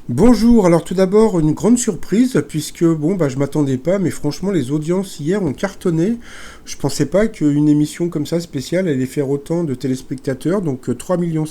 Bonjour, alors tout d'abord une grande surprise puisque je m'attendais pas mais franchement les audiences hier ont cartonné. Je pensais pas qu'une émission comme ça spéciale allait faire autant de téléspectateurs, donc 3,5 millions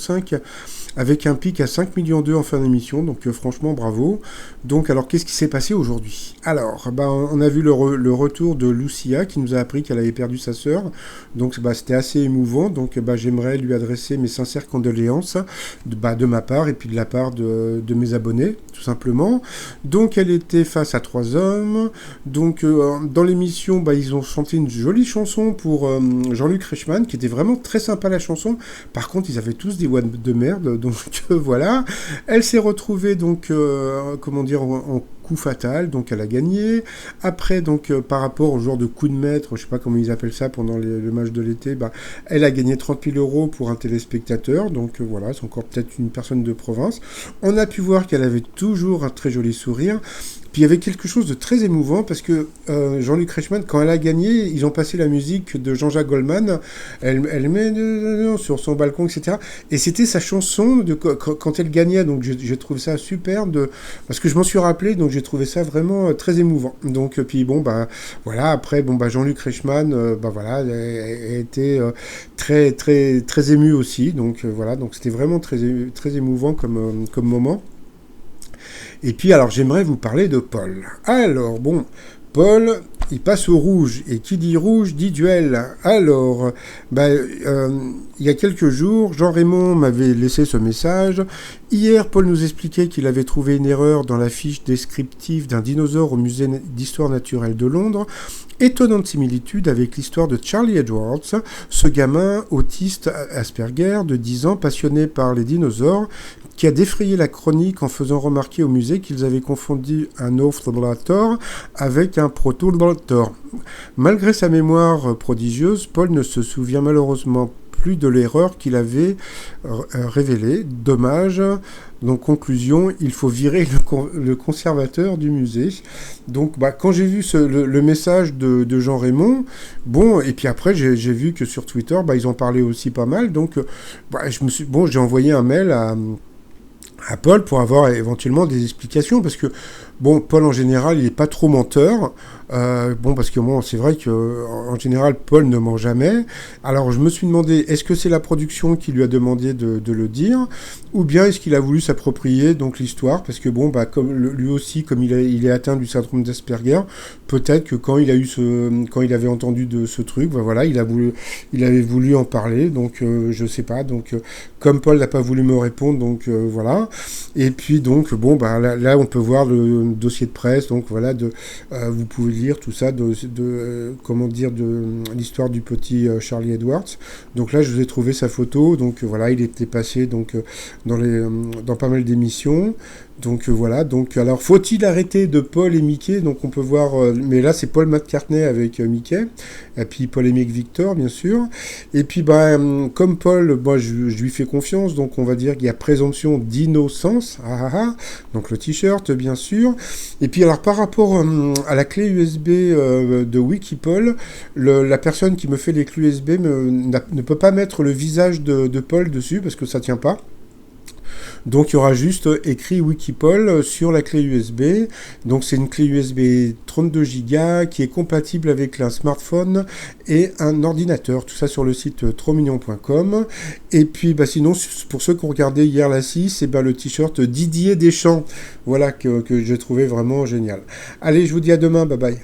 avec un pic à 5,2 millions en fin d'émission, donc franchement bravo. Donc alors qu'est-ce qui s'est passé aujourd'hui? Alors on a vu le retour de Lucia qui nous a appris qu'elle avait perdu sa sœur, donc c'était assez émouvant, donc j'aimerais lui adresser mes sincères condoléances de ma part et puis de la part de mes abonnés tout simplement. Donc elle était face à trois hommes. Donc dans l'émission, ils ont chanté une jolie chanson pour Jean-Luc Reichmann, qui était vraiment très sympa la chanson. Par contre, ils avaient tous des voix de merde, donc voilà. Elle s'est retrouvée donc en coup fatal, donc elle a gagné. Après, donc par rapport au genre de coup de maître, je sais pas comment ils appellent ça pendant le match de l'été, elle a gagné 30 000 € pour un téléspectateur, donc voilà, c'est encore peut-être une personne de province. On a pu voir qu'elle avait toujours un très joli sourire. Puis il y avait quelque chose de très émouvant parce que Jean-Luc Reichmann, quand elle a gagné, ils ont passé la musique de Jean-Jacques Goldman. Elle met sur son balcon, etc. Et c'était sa chanson quand elle gagnait. Donc j'ai trouvé ça super parce que je m'en suis rappelé. Donc j'ai trouvé ça vraiment très émouvant. Donc puis voilà. Après Jean-Luc Reichmann, a été très très très ému aussi. Donc voilà. Donc c'était vraiment très très émouvant comme moment. Et puis, alors, j'aimerais vous parler de Paul. Alors, Paul, il passe au rouge. Et qui dit rouge, dit duel. Alors, il y a quelques jours, Jean-Raymond m'avait laissé ce message. Hier, Paul nous expliquait qu'il avait trouvé une erreur dans la fiche descriptive d'un dinosaure au musée d'histoire naturelle de Londres. Étonnante similitude avec l'histoire de Charlie Edwards, ce gamin autiste Asperger de 10 ans passionné par les dinosaures, qui a défrayé la chronique en faisant remarquer au musée qu'ils avaient confondu un Owlodontor avec un Protodontor. Malgré sa mémoire prodigieuse, Paul ne se souvient malheureusement plus de l'erreur qu'il avait révélée. Dommage. Donc, conclusion, il faut virer le conservateur du musée. Donc, quand j'ai vu le message de Jean-Raymond, et puis après, j'ai vu que sur Twitter, ils en parlaient aussi pas mal. Donc, j'ai envoyé un mail à Paul pour avoir éventuellement des explications, parce que Paul en général il est pas trop menteur, parce que c'est vrai que en général Paul ne ment jamais. Alors je me suis demandé, est-ce que c'est la production qui lui a demandé de le dire, ou bien est-ce qu'il a voulu s'approprier donc l'histoire, parce que comme lui aussi, comme il est atteint du syndrome d'Asperger, peut-être que quand il avait entendu de ce truc, il avait voulu en parler, donc je sais pas. Donc comme Paul n'a pas voulu me répondre, donc voilà. Et puis donc là on peut voir le dossier de presse, donc voilà, vous pouvez lire tout ça de l'histoire du petit Charlie Edwards. Donc là je vous ai trouvé sa photo, donc voilà, il était passé donc dans pas mal d'émissions. Donc voilà, donc alors faut-il arrêter de Paul et Mickey? Donc on peut voir, mais là c'est Paul McCartney avec Mickey, et puis Paul et Mick Victor bien sûr. Et puis comme Paul, je lui fais confiance, donc on va dire qu'il y a présomption d'innocence, donc le t-shirt bien sûr. Et puis alors par rapport à la clé USB de Wikipol, la personne qui me fait les clés USB ne peut pas mettre le visage de Paul dessus parce que ça tient pas. Donc il y aura juste écrit Wikipol sur la clé USB. Donc c'est une clé USB 32 Go qui est compatible avec un smartphone et un ordinateur. Tout ça sur le site trommignon.com. Et puis sinon, pour ceux qui ont regardé hier la 6, c'est le t-shirt Didier Deschamps. Voilà que j'ai trouvé vraiment génial. Allez, je vous dis à demain, bye bye.